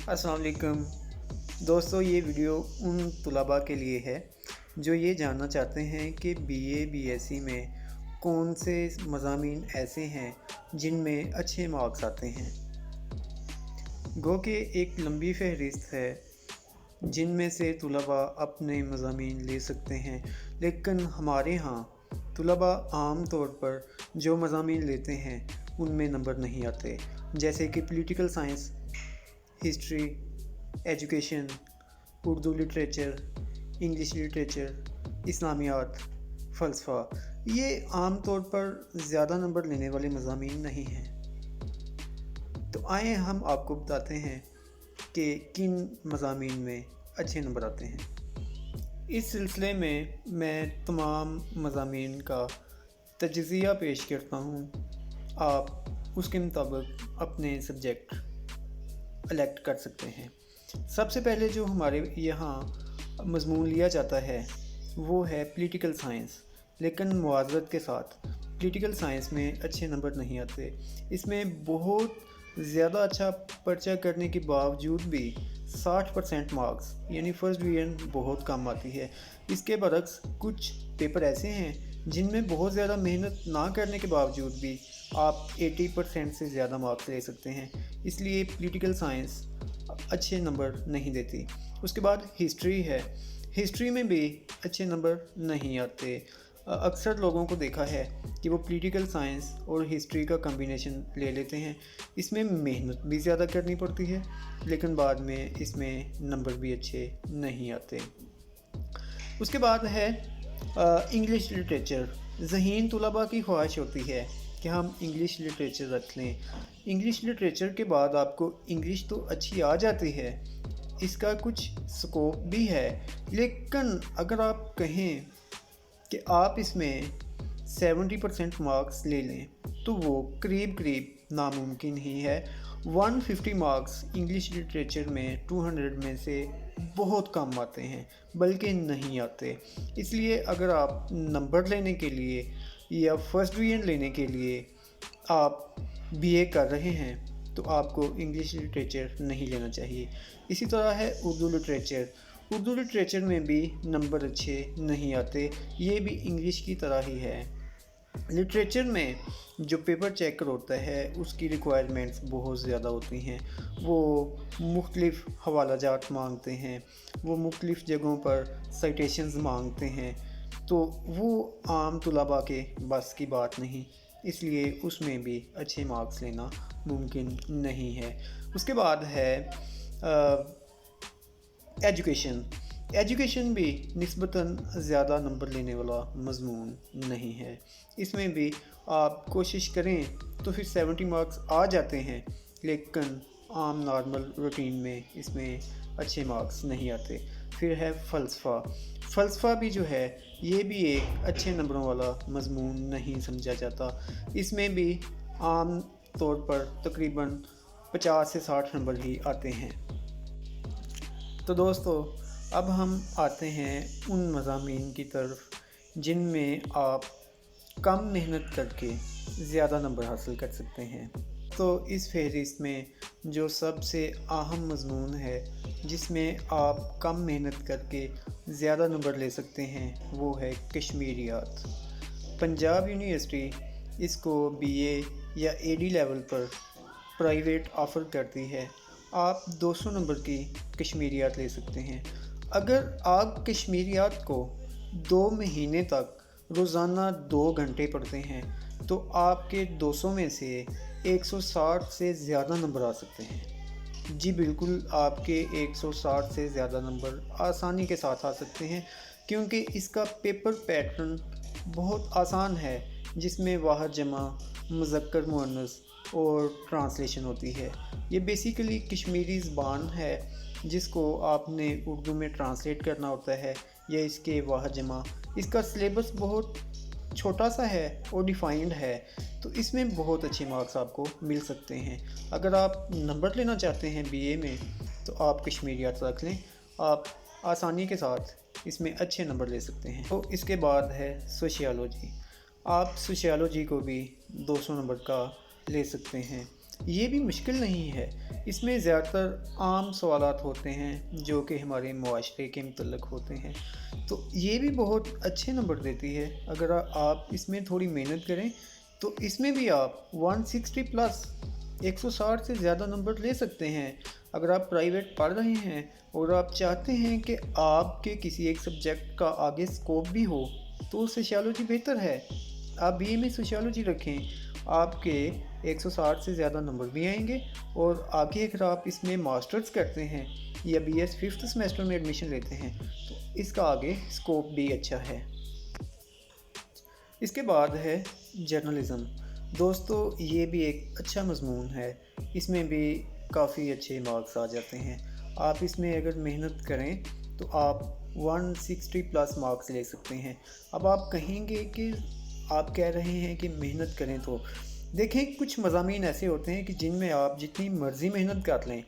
अस्सलाम वालेकुम दोस्तों, ये वीडियो उन तलबा के लिए है जो ये जानना चाहते हैं कि बीए बीएससी में कौन से मज़ामीन ऐसे हैं जिनमें अच्छे मार्क्स आते हैं। गो कि एक लंबी फहरिस्त है जिनमें से तलबा अपने मज़ामीन ले सकते हैं, लेकिन हमारे यहाँ तलबा आम तौर पर जो मज़ामीन लेते हैं उनमें नंबर नहीं आते, जैसे कि political science, history, education, Urdu literature, English literature, इस्लामियात, फ़लसफ़ा। ये आम तौर पर ज़्यादा नंबर लेने वाले मज़ामीन नहीं हैं। तो आइए हम आपको बताते हैं कि किन मज़ामीन में अच्छे नंबर आते हैं। इस सिलसिले में मैं तमाम मज़ामीन का तजज़िया पेश करता हूँ। आप उसके मुताबिक अपने सब्जेक्ट इलेक्ट कर सकते हैं। सबसे पहले जो हमारे यहाँ मज़मून लिया जाता है वो है पॉलिटिकल साइंस, लेकिन मुआवज़त के साथ पॉलिटिकल साइंस में अच्छे नंबर नहीं आते। इसमें बहुत ज़्यादा अच्छा पर्चा करने के बावजूद भी 60% मार्क्स यानी फर्स्ट डिवीज़न बहुत कम आती है। इसके बरक्स कुछ पेपर ऐसे हैं जिनमें बहुत ज़्यादा मेहनत ना करने के बावजूद भी आप 80% से ज़्यादा मार्क्स ले सकते हैं। इसलिए पॉलिटिकल साइंस अच्छे नंबर नहीं देती। उसके बाद हिस्ट्री है। हिस्ट्री में भी अच्छे नंबर नहीं आते। अक्सर लोगों को देखा है कि वो पॉलिटिकल साइंस और हिस्ट्री का कॉम्बिनेशन ले लेते हैं। इसमें मेहनत भी ज़्यादा करनी पड़ती है, लेकिन बाद में इसमें नंबर भी अच्छे नहीं आते। उसके बाद है इंग्लिश लिटरेचर। ज़हीन तलबा की ख्वाहिश होती है कि हम इंग्लिश लिटरेचर रख लें। इंग्लिश लिटरेचर के बाद आपको इंग्लिश तो अच्छी आ जाती है, इसका कुछ स्कोप भी है, लेकिन अगर आप कहें कि आप इसमें 70% मार्क्स ले लें तो वो करीब करीब नामुमकिन ही है। 150 मार्क्स इंग्लिश लिटरेचर में 200 में से बहुत कम आते हैं, बल्कि नहीं आते। इसलिए अगर आप नंबर लेने के लिए या फर्स्ट डिवीज़न लेने के लिए आप बीए कर रहे हैं तो आपको इंग्लिश लिटरेचर नहीं लेना चाहिए। इसी तरह है उर्दू लिटरेचर। उर्दू लिटरेचर में भी नंबर अच्छे नहीं आते, ये भी इंग्लिश की तरह ही है। लिटरेचर में जो पेपर चेकर होता है उसकी रिक्वायरमेंट्स बहुत ज़्यादा होती हैं। वो मुख्तलिफ़ हवालाजात मांगते हैं, वो मुख्तलिफ़ जगहों पर साइटेशंस मांगते हैं, तो वो आम तलबा के बस की बात नहीं, इसलिए उसमें भी अच्छे मार्क्स लेना मुमकिन नहीं है। उसके बाद है एजुकेशन। एजुकेशन भी निस्बतन ज़्यादा नंबर लेने वाला मज़मून नहीं है। इसमें भी आप कोशिश करें तो फिर 70 मार्क्स आ जाते हैं, लेकिन आम नॉर्मल रूटीन में इसमें अच्छे मार्क्स नहीं आते। फिर है फ़लसफ़ा। फ़लसफ़ा भी जो है ये भी एक अच्छे नंबरों वाला मज़मून नहीं समझा जाता। इसमें भी आम तौर पर तकरीबन 50 से 60 नंबर ही आते हैं। तो दोस्तों, अब हम आते हैं उन मज़ामीन की तरफ जिनमें आप कम मेहनत करके ज़्यादा नंबर हासिल कर सकते हैं। तो इस फहरिस्त में जो सबसे अहम मज़मून है जिसमें आप कम मेहनत करके ज़्यादा नंबर ले सकते हैं वो है कश्मीरियात। पंजाब यूनिवर्सिटी इसको बीए या एडी लेवल पर प्राइवेट ऑफ़र करती है। आप 200 नंबर की कश्मीरियात ले सकते हैं। अगर आप कश्मीरियात को 2 महीने तक रोज़ाना 2 घंटे पढ़ते हैं तो आपके 200 में से 160 से ज़्यादा नंबर आ सकते हैं। जी बिल्कुल, आपके 160 से ज़्यादा नंबर आसानी के साथ आ सकते हैं, क्योंकि इसका पेपर पैटर्न बहुत आसान है, जिसमें वाहिद जमा, मुज़क्कर मुअन्नस और ट्रांसलेशन होती है। ये बेसिकली कश्मीरी ज़बान है जिसको आपने उर्दू में ट्रांसलेट करना होता है, या इसके वाहिद जमा। इसका सिलेबस बहुत छोटा सा है और डिफाइंड है, तो इसमें बहुत अच्छे मार्क्स आपको मिल सकते हैं। अगर आप नंबर लेना चाहते हैं बीए में तो आप कश्मीरियात रख लें, आप आसानी के साथ इसमें अच्छे नंबर ले सकते हैं। तो इसके बाद है सोशियोलॉजी। आप सोशियोलॉजी को भी 200 नंबर का ले सकते हैं। یہ بھی مشکل نہیں ہے، اس میں زیادہ تر عام سوالات ہوتے ہیں جو کہ ہمارے معاشرے کے متعلق ہوتے ہیں، تو یہ بھی بہت اچھے نمبر دیتی ہے۔ اگر آپ اس میں تھوڑی محنت کریں تو اس میں بھی آپ 160 پلس 160 سے زیادہ نمبر لے سکتے ہیں۔ اگر آپ پرائیویٹ پڑھ رہے ہیں اور آپ چاہتے ہیں کہ آپ کے کسی ایک سبجیکٹ کا آگے اسکوپ بھی ہو تو سوشیالوجی بہتر ہے، آپ بی اے میں سوشیالوجی رکھیں، آپ کے 160 سے زیادہ نمبر بھی آئیں گے، اور آگے اگر آپ اس میں ماسٹرز کرتے ہیں یا بی ایس 5th سیمسٹر میں ایڈمیشن لیتے ہیں تو اس کا آگے اسکوپ بھی اچھا ہے۔ اس کے بعد ہے جرنلزم۔ دوستو یہ بھی ایک اچھا مضمون ہے، اس میں بھی کافی اچھے مارکس آ جاتے ہیں۔ آپ اس میں اگر محنت کریں تو آپ 160 پلس مارکس لے سکتے ہیں۔ اب آپ کہیں گے کہ آپ کہہ رہے ہیں کہ محنت کریں، تو دیکھیں کچھ مضامین ایسے ہوتے ہیں کہ جن میں آپ جتنی مرضی محنت کر لیں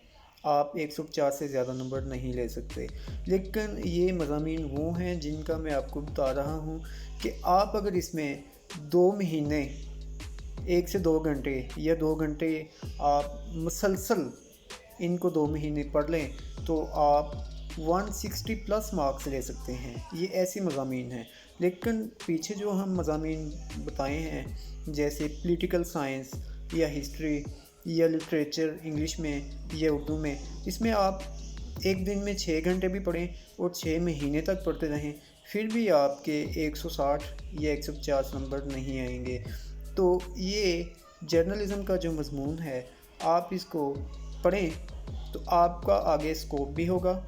آپ 150 سے زیادہ نمبر نہیں لے سکتے، لیکن یہ مضامین وہ ہیں جن کا میں آپ کو بتا رہا ہوں کہ آپ اگر اس میں 2 مہینے 1 سے 2 گھنٹے یا 2 گھنٹے آپ مسلسل ان کو 2 مہینے پڑھ لیں تو آپ 160 پلس مارکس لے سکتے ہیں۔ یہ ایسی مضامین ہیں، لیکن پیچھے جو ہم مضامین بتائے ہیں جیسے پولیٹیکل سائنس یا ہسٹری یا لٹریچر انگلش میں یا اردو میں، اس میں آپ ایک دن میں 6 گھنٹے بھی پڑھیں اور 6 مہینے تک پڑھتے رہیں پھر بھی آپ کے 160 یا 150 نمبر نہیں آئیں گے۔ تو یہ جرنلزم کا جو مضمون ہے آپ اس کو پڑھیں تو آپ کا آگے اسکوپ بھی ہوگا،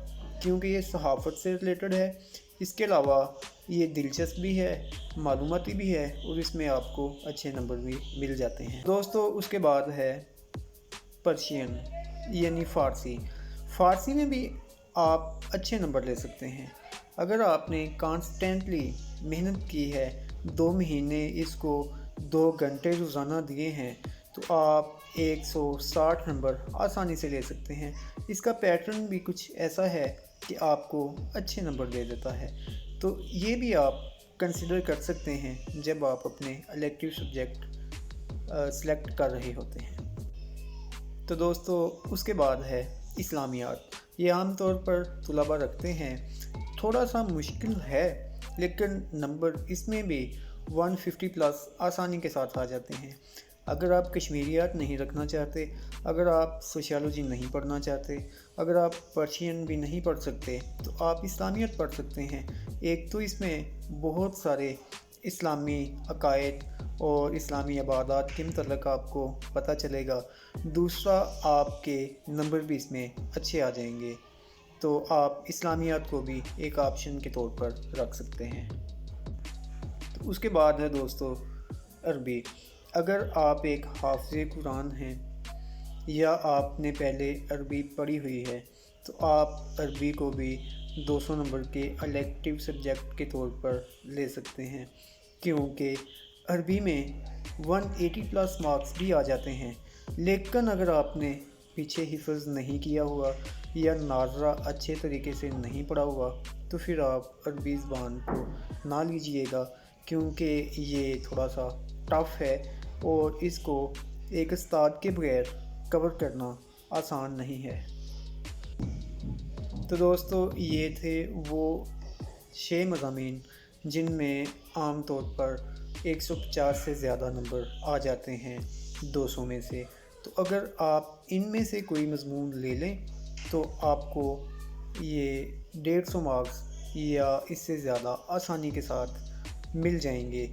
کیونکہ یہ صحافت سے ریلیٹڈ ہے۔ اس کے علاوہ یہ دلچسپ بھی ہے، معلوماتی بھی ہے، اور اس میں آپ کو اچھے نمبر بھی مل جاتے ہیں۔ دوستو اس کے بعد ہے پرشین یعنی فارسی۔ فارسی میں بھی آپ اچھے نمبر لے سکتے ہیں اگر آپ نے کانسٹنٹلی محنت کی ہے، 2 مہینے اس کو 2 گھنٹے روزانہ دیے ہیں تو آپ 160 نمبر آسانی سے لے سکتے ہیں۔ اس کا پیٹرن بھی کچھ ایسا ہے کہ آپ کو اچھے نمبر دے دیتا ہے، تو یہ بھی آپ کنسیڈر کر سکتے ہیں جب آپ اپنے الیکٹیو سبجیکٹ سلیکٹ کر رہے ہوتے ہیں۔ تو دوستو اس کے بعد ہے اسلامیات۔ یہ عام طور پر طلباء رکھتے ہیں، تھوڑا سا مشکل ہے لیکن نمبر اس میں بھی 150 پلس آسانی کے ساتھ آ جاتے ہیں۔ اگر آپ کشمیریات نہیں رکھنا چاہتے، اگر آپ سوشیالوجی نہیں پڑھنا چاہتے، اگر آپ پرشین بھی نہیں پڑھ سکتے تو آپ اسلامیات پڑھ سکتے ہیں۔ ایک تو اس میں بہت سارے اسلامی عقائد اور اسلامی عبادات کے متعلق آپ کو پتہ چلے گا، دوسرا آپ کے نمبر بھی اس میں اچھے آ جائیں گے، تو آپ اسلامیات کو بھی ایک آپشن کے طور پر رکھ سکتے ہیں۔ تو اس کے بعد ہے دوستو عربی۔ اگر آپ ایک حافظ قرآن ہیں یا آپ نے پہلے عربی پڑھی ہوئی ہے تو آپ عربی کو بھی 200 نمبر کے الیکٹیو سبجیکٹ کے طور پر لے سکتے ہیں، کیونکہ عربی میں 180 پلس مارکس بھی آ جاتے ہیں۔ لیکن اگر آپ نے پیچھے حفظ نہیں کیا ہوا یا ناظرہ اچھے طریقے سے نہیں پڑھا ہوا تو پھر آپ عربی زبان کو نہ لیجئے گا، کیونکہ یہ تھوڑا سا ٹف ہے اور اس کو ایک استاد کے بغیر کور کرنا آسان نہیں ہے۔ تو دوستو یہ تھے وہ 6 مضامین جن میں عام طور پر 150 سے زیادہ نمبر آ جاتے ہیں 200 میں سے۔ تو اگر آپ ان میں سے کوئی مضمون لے لیں تو آپ کو یہ 150 مارکس یا اس سے زیادہ آسانی کے ساتھ مل جائیں گے۔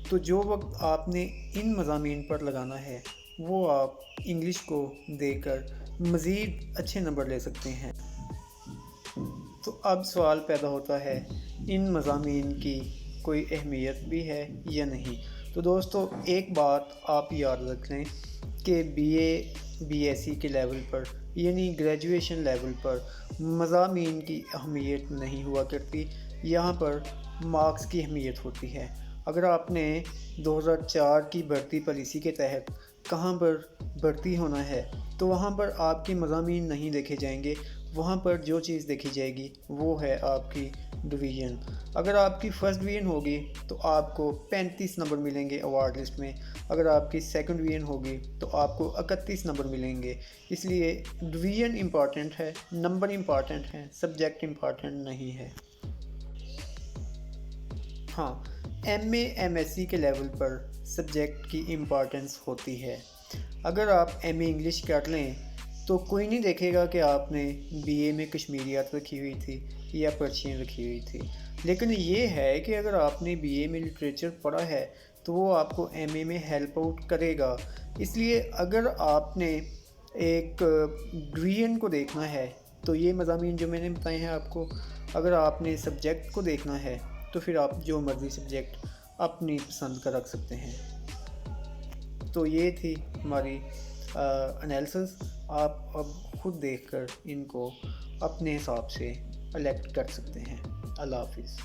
تو جو وقت آپ نے ان مضامین پر لگانا ہے وہ آپ انگلش کو دے کر مزید اچھے نمبر لے سکتے ہیں۔ تو اب سوال پیدا ہوتا ہے ان مضامین کی کوئی اہمیت بھی ہے یا نہیں۔ تو دوستو ایک بات آپ یاد رکھ لیں کہ B A B S C کے لیول پر یعنی گریجویشن لیول پر مضامین کی اہمیت نہیں ہوا کرتی، یہاں پر مارکس کی اہمیت ہوتی ہے۔ اگر آپ نے 2004 کی بھرتی پالیسی کے تحت کہاں پر بھرتی ہونا ہے تو وہاں پر آپ کے مضامین نہیں دیکھے جائیں گے، وہاں پر جو چیز دیکھی جائے گی وہ ہے آپ کی डिवीज़न। अगर आपकी फ़र्स्ट डिवीज़न होगी तो आपको 35 नंबर मिलेंगे अवार्ड लिस्ट में, अगर आपकी सेकंड डिवीज़न होगी तो आपको 31 नंबर मिलेंगे। इसलिए डिवीज़न इम्पॉर्टेंट है, नंबर इम्पॉर्टेंट है, सब्जेक्ट इम्पॉर्टेंट नहीं है। हाँ, एमए एमएससी के लेवल पर सब्जेक्ट की इम्पॉर्टेंस होती है। अगर आप एमए इंग्लिश कर लें तो कोई नहीं देखेगा कि आपने बीए में कश्मीरियात रखी हुई थी या पर्शियन रखी हुई थी, लेकिन ये है कि अगर आपने बीए में लिटरेचर पढ़ा है तो वो आपको एमए में हेल्प आउट करेगा। इसलिए अगर आपने एक डिवीज़न को देखना है तो ये मज़ामीन जो मैंने बताए हैं आपको, अगर आपने सब्जेक्ट को देखना है तो फिर आप जो मर्ज़ी सब्जेक्ट अपनी पसंद का रख सकते हैं। तो ये थी हमारी एनालिसिस। आप अब खुद देखकर इनको अपने हिसाब से इलेक्ट कर सकते हैं। अल्लाह हाफिज़।